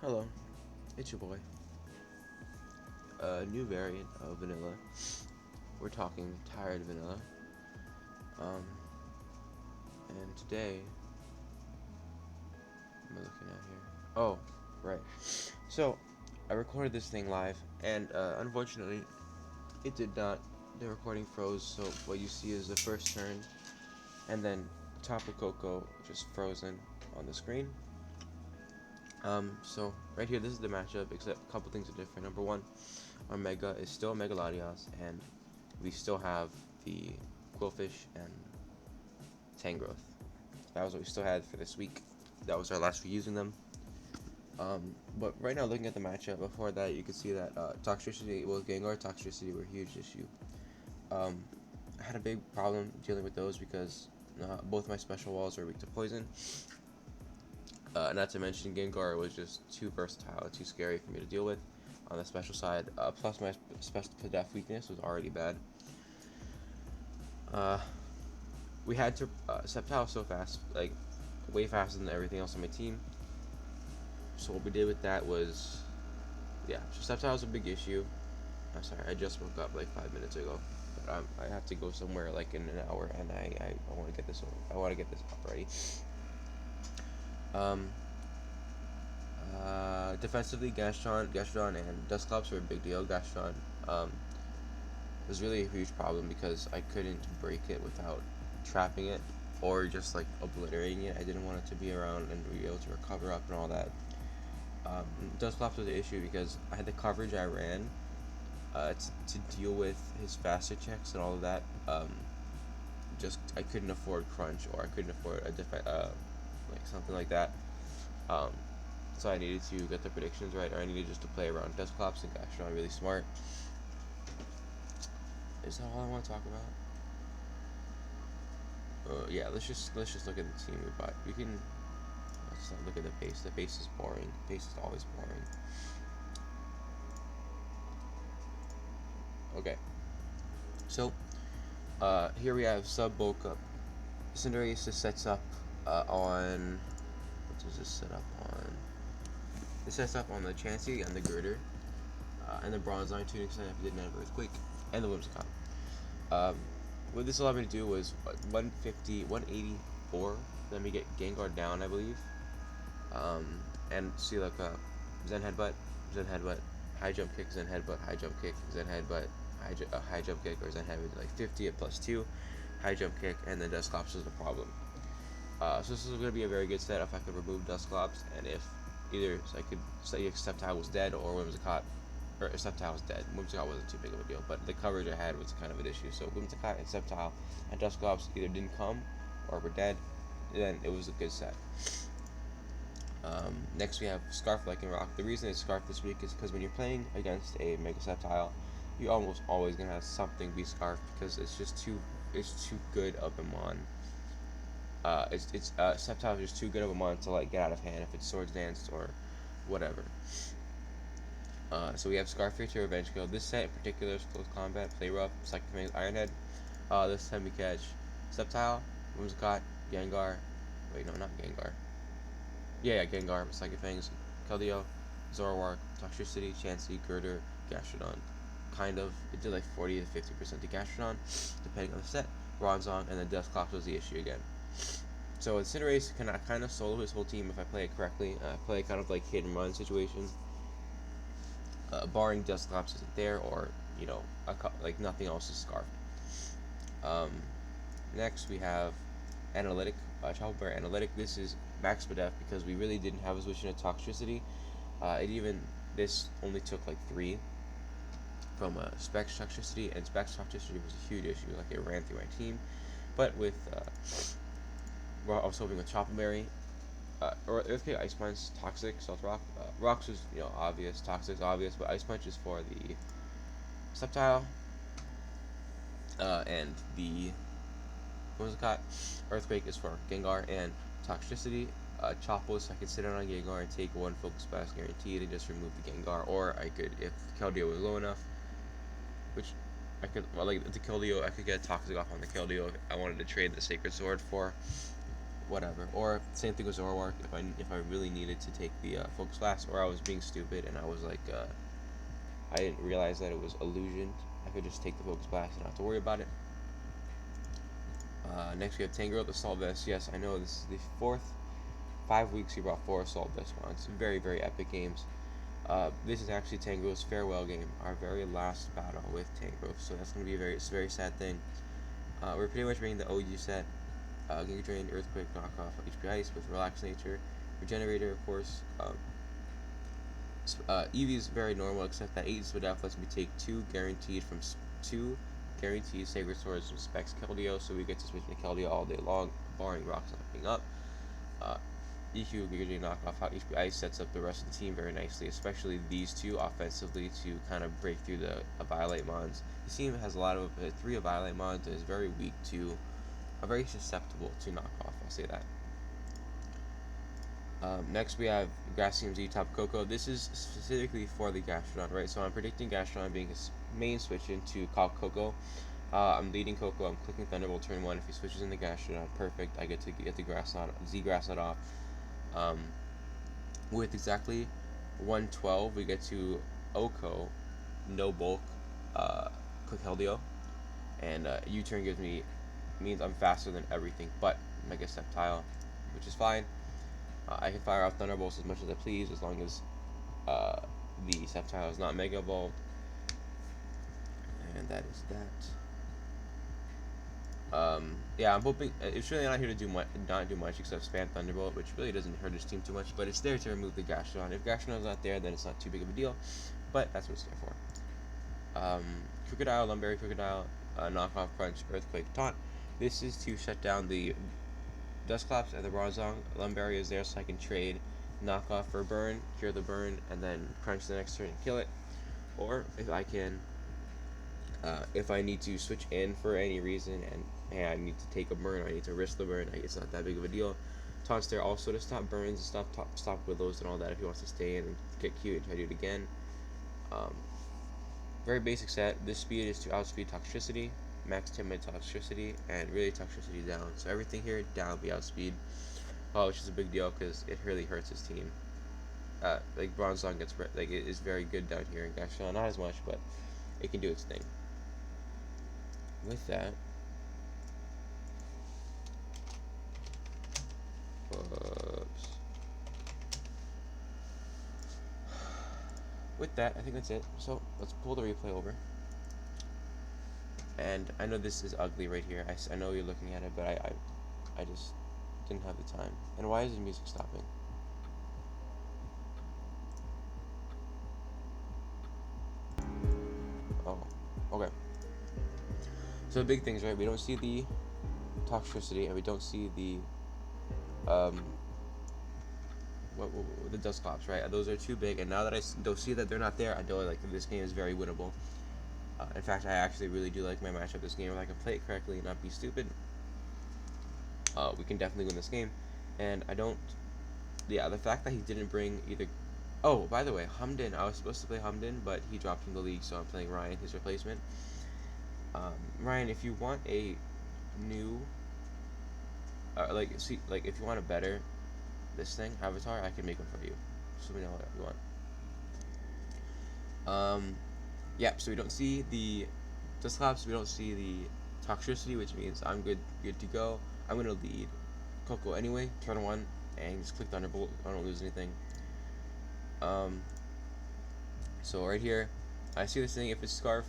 Hello, it's your boy. A new variant of vanilla. We're talking tired vanilla. Um, and today, what am I looking at here? Oh, right. So, I recorded this thing live, and unfortunately, it did not. The recording froze, so what you see is the first turn, and then top of Koko just frozen on the screen. So right here, this is the matchup, except a couple things are different. Number one, our Mega is still Mega Latias, and we still have the Quillfish and Tangrowth. That was what we still had for this week. That was our last for using them. But right now, looking at the matchup, before that, you can see that Toxtricity, Gengar Toxtricity were a huge issue. I had a big problem dealing with those because both my special walls are weak to poison. Not to mention, Gengar was just too versatile and too scary for me to deal with on the special side. Plus, my special def weakness was already bad. We had to Sceptile so fast, like way faster than everything else on my team. So what we did with that was, yeah, so Sceptile was a big issue. I'm sorry, I just woke up like 5 minutes ago, but I have to go somewhere like in an hour, and I want to get this over. I want to get this up already. Um, Defensively, Gastrodon, and Dusclops were a big deal. Gastrodon was really a huge problem because I couldn't break it without trapping it or just like obliterating it. I didn't want it to be around and be able to recover up and all that. Dusclops was the issue because I had the coverage I ran to deal with his faster checks and all of that. Just I couldn't afford crunch or I couldn't afford like something like that. Um, so I needed to get the predictions right, or I needed just to play around Dusclops and Gastrodon really smart. Is that all I want to talk about? Yeah, let's just look at the team we bought. We can let's not look at the base. The base is boring. The base is always boring. Okay, so here we have sub bulk up. Cinderace sets up on what does this set up on? This sets up on the Chansey and the Girder, and the Bronzine to an extent if it didn't have Earthquake, and the Whimsicott. What this allowed me to do was 150, 184. Let me get Gengar down, I believe. And see like a Zen Headbutt, High Jump Kick, Zen Headbutt, High Jump Kick, Zen Headbutt, High Jump Kick, or Zen Headbutt, like 50 at +2, High Jump Kick, and then Dusclops is the problem. So this is going to be a very good set if I could remove Dusclops, and if either so I could say Sceptile was dead or Whimsicott, or Sceptile was dead. Whimsicott wasn't too big of a deal, but the coverage I had was kind of an issue. So Whimsicott and Sceptile and Dusclops either didn't come or were dead, then it was a good set. Next we have Scarf Lycanroc. The reason it's Scarf this week is because when you're playing against a Mega Sceptile, you're almost always gonna have something be Scarf because it's too good of a mon. Sceptile is just too good of a mon to like get out of hand if it's Swords Dance or whatever. So we have Scarf to Revenge Kill. This set in particular is Close Combat, Play Rough, Psychic Fangs, Iron Head. This time we catch Sceptile, Whimsicott, Gengar. Wait, no, not Gengar. Yeah, Gengar, Psychic Fangs, Keldeo, Zoroark, Toxtricity, Chansey, Girder, Gastrodon. Kind of. It did like 40 to 50% to Gastrodon, depending on the set. Bronzong, and then Dusclops was the issue again. So Cinderace can kind of solo his whole team if I play it correctly. Play kind of like hit and run situation. Barring Dusclops isn't there, or like nothing else is scarfed. Next we have Analytic, Chopper Bear Analytic. This is max def because we really didn't have a switch into Toxtricity. This only took like 3 from Specs Toxtricity, and Specs Toxtricity was a huge issue. Like it ran through my team, but with I was hoping with Chopper Berry. Or Earthquake, Ice Punch, Toxic, Stealth Rock. Rocks is obvious, Toxic's obvious, but Ice Punch is for the Sceptile, and the Whimsicott. Earthquake is for Gengar and Toxtricity. Choppos, I could sit on Gengar and take 1 Focus Blast guaranteed and just remove the Gengar, or I could, if Keldeo was low enough, which I could, well, like the Keldeo, I could get Toxic off on the Keldeo if I wanted to trade the Sacred Sword for whatever. Or same thing with Zoroark. If I really needed to take the Focus Blast, or I was being stupid and I was like I didn't realize that it was illusioned, I could just take the Focus Blast and not have to worry about it. Next we have Tangrowth, the Assault Vest. Yes, I know this is the fourth 5 weeks he brought 4 Assault Vest ones. Very, very epic games. This is actually Tangrowth's farewell game, our very last battle with Tangrowth. So that's going to be it's a very sad thing. We're pretty much bringing the OG set. Giga Drain, Earthquake, Knockoff, HP Ice with Relaxed Nature, Regenerator, of course. Eevee is very normal, except that 8 SPDL lets me take 2 guaranteed Sacred Swords from Specs Keldeo, so we get to switch into Keldeo all day long, barring rocks not being up. EQ, Giga Drain, Knockoff, Hot HP Ice sets up the rest of the team very nicely, especially these two offensively to kind of break through the Violet Mons. This team has a lot of 3 Violet Mons and is very weak to, very susceptible to knockoff, I'll say that. Next we have Grass TMZ Top Koko. This is specifically for the Gastrodon, right? So I'm predicting Gastrodon being his main switch into Koko. I'm leading Koko. I'm clicking Thunderbolt turn 1. If he switches into Gastrodon, perfect. I get to get the Z-Grass off. With exactly 112, we get to Oko, no bulk, click Keldeo, and U-turn means I'm faster than everything but Mega Sceptile, which is fine. I can fire off Thunderbolts as much as I please as long as the Sceptile is not Mega Evolved, and that is that. Yeah, I'm hoping it's really not here to not do much except spam Thunderbolt, which really doesn't hurt his team too much, but it's there to remove the Gastrodon. If Gastrodon's not there, then it's not too big of a deal, but that's what it's there for. Crocodile, Lumberry, Crocodile, Knockoff, Crunch, Earthquake, Taunt. This is to shut down the Dusclops and the Bronzong. Lumberry is there so I can trade Knockoff for Burn, cure the Burn, and then Crunch the next turn and kill it. Or if I can, if I need to switch in for any reason and hey, I need to take a burn, I need to risk the burn, it's not that big of a deal. Taunt's there also to stop burns and stop Willows and all that if he wants to stay in and get cute and try to do it again. Very basic set. This speed is to outspeed Toxicity, max 10-minute Toxicity, and really Toxicity down. So everything here down be outspeed, which is a big deal because it really hurts his team. Like Bronzong it is very good down here in Gastrodon, not as much, but it can do its thing. With that, I think that's it. So let's pull the replay over. And I know this is ugly right here. I know you're looking at it, but I just didn't have the time. And why is the music stopping? Oh, okay. So big things, right? We don't see the Toxicity, and we don't see the the Dusclops, right? Those are too big, and now that I don't see that they're not there, I know like this game is very winnable. In fact, I actually really do like my matchup this game. If I can play it correctly and not be stupid, we can definitely win this game. And I don't, yeah, the fact that he didn't bring either. Oh, by the way, Humdin. I was supposed to play Humdin, but he dropped from the league, so I'm playing Ryan, his replacement. Ryan, if you want a new, like if you want a better this thing avatar, I can make one for you. Just let me know what you want. Yeah, so we don't see the Dusclops, we don't see the Toxicity, which means I'm good to go. I'm gonna lead Koko anyway, turn 1, and just click Thunderbolt. I don't lose anything. So right here, I see this thing. If it's Scarf,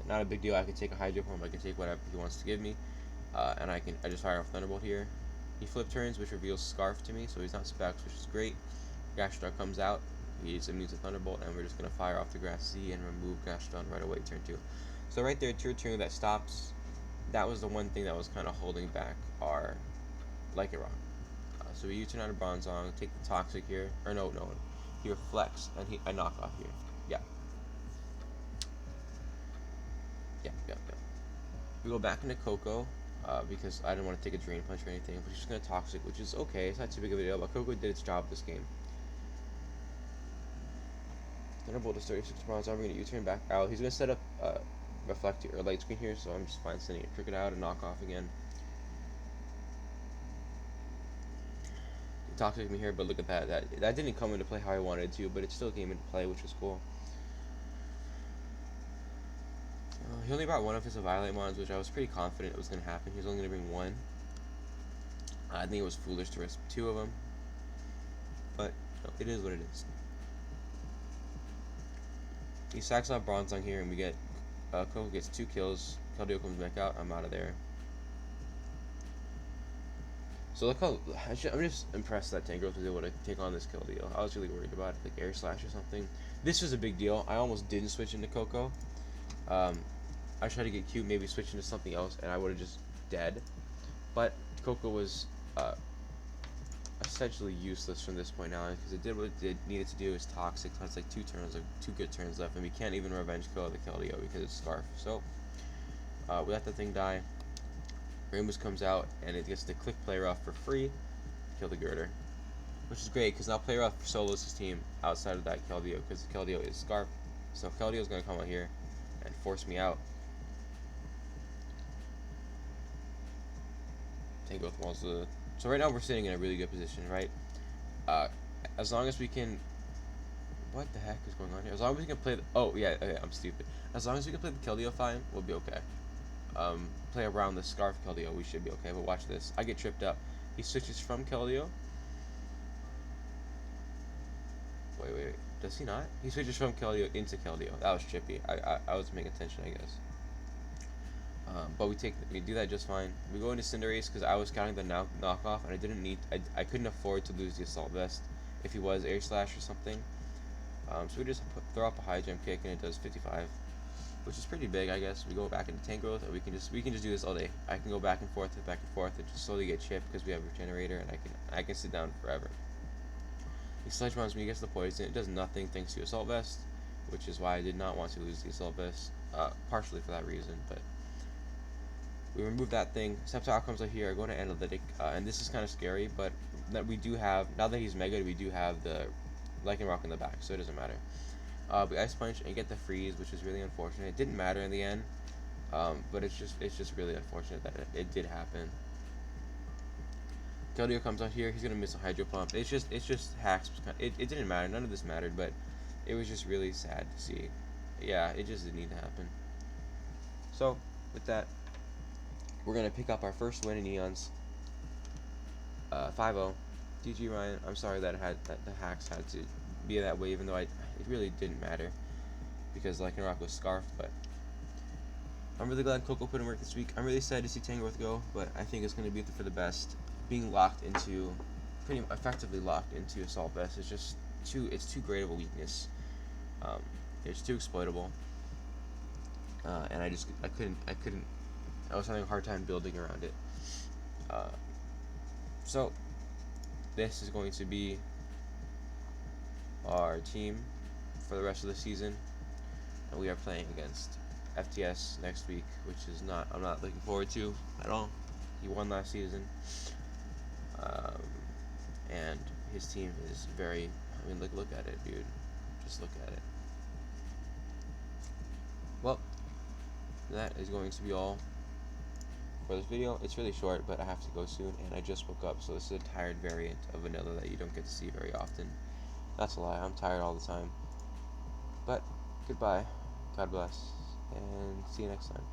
not a big deal. I can take a Hydro Pump. I can take whatever he wants to give me, and I just fire off Thunderbolt here. He flip turns, which reveals Scarf to me, so he's not Specs, which is great. Gastrodon comes out. He's immune to Thunderbolt, and we're just going to fire off the Grass Z and remove Gastrodon right away, turn 2. So right there, tier 2, that stops. That was the one thing that was kind of holding back our Lycanroc. So we U-turn out of Bronzong, take the Toxic here, or no, he reflects, and I knock off here. Yeah. We go back into Koko, because I didn't want to take a Drain Punch or anything, but he's just going to Toxic, which is okay, it's not too big of a deal, but Koko did its job this game. Thunderbolt is 36 Bronze. I'm going to U-turn back out. He's going to set up Reflect or Light Screen here, so I'm just fine sending a Cricket out and knock off again. toxic me here, but look at that. That didn't come into play how I wanted to, but it still came into play, which was cool. He only brought one of his Violate Mons, which I was pretty confident it was going to happen. He was only going to bring one. I think it was foolish to risk two of them, but it is what it is. He sacks off Bronzong here, and we get Koko gets 2 kills. Keldeo comes back out. I'm out of there. So look how I'm just impressed that Tangrowth was able to take on this Keldeo. I was really worried about it, like Air Slash or something. This was a big deal. I almost didn't switch into Koko. I tried to get cute, maybe switch into something else, and I would have just dead. But Koko was essentially useless from this point on, because it did what it needed to do. Is toxic. So it's like 2 turns, like 2 good turns left, and we can't even revenge kill the Keldeo because it's Scarf. So we let the thing die. Rainbows comes out, and it gets to click Play Rough for free, kill the Girder, which is great because now Play Rough solos his team outside of that Keldeo, because the Keldeo is Scarf. So Keldeo is going to come out here and force me out. Tangrowth wants to. So right now we're sitting in a really good position, right? As long as we can. What the heck is going on here? As long as we can play. Oh yeah, okay, I'm stupid. As long as we can play the Keldeo fine, we'll be okay. Play around the Scarf Keldeo, we should be okay. But watch this. I get tripped up. He switches from Keldeo. Wait. Does he not? He switches from Keldeo into Keldeo. That was trippy. I was paying attention, I guess. But we do that just fine. We go into Cinderace because I was counting the knockoff, and I didn't need. I couldn't afford to lose the Assault Vest if he was Air Slash or something. So we just throw up a high jump kick, and it does 55, which is pretty big, I guess. We go back into Tangrowth, and we can just do this all day. I can go back and forth, and just slowly get chipped because we have a Regenerator, and I can sit down forever. He Sledge Mounds me, gets the poison. It does nothing thanks to Assault Vest, which is why I did not want to lose the Assault Vest. Partially for that reason, but. We remove that thing. Sceptile comes out here. I go to Analytic, and this is kind of scary, but that we do have, now that he's Mega, we do have the Lycanroc in the back, so it doesn't matter. We Ice Punch and get the freeze, which is really unfortunate. It didn't matter in the end, but it's just really unfortunate that it did happen. Keldeo comes out here. He's gonna miss a Hydro Pump. It's just hacks. It didn't matter. None of this mattered, but it was just really sad to see. Yeah, it just didn't need to happen. So with that, we're going to pick up our first win in Eons. 5-0. GG Ryan. I'm sorry that the hacks had to be that way, even though it really didn't matter because Lycanroc was Scarfed, but I'm really glad Koko put in work this week. I'm really sad to see Tangrowth go, but I think it's going to be for the best. Being pretty effectively locked into Assault Vest is just it's too great of a weakness. It's too exploitable. And I couldn't. I was having a hard time building around it. So this is going to be our team for the rest of the season, and we are playing against FTS next week, which is I'm not looking forward to at all. He won last season, and his team is very. I mean, look at it, dude. Just look at it. Well, that is going to be all for this video. It's really short, but I have to go soon, and I just woke up, so this is a tired variant of vanilla that you don't get to see very often. That's a lie. I'm tired all the time. But goodbye, God bless, and see you next time.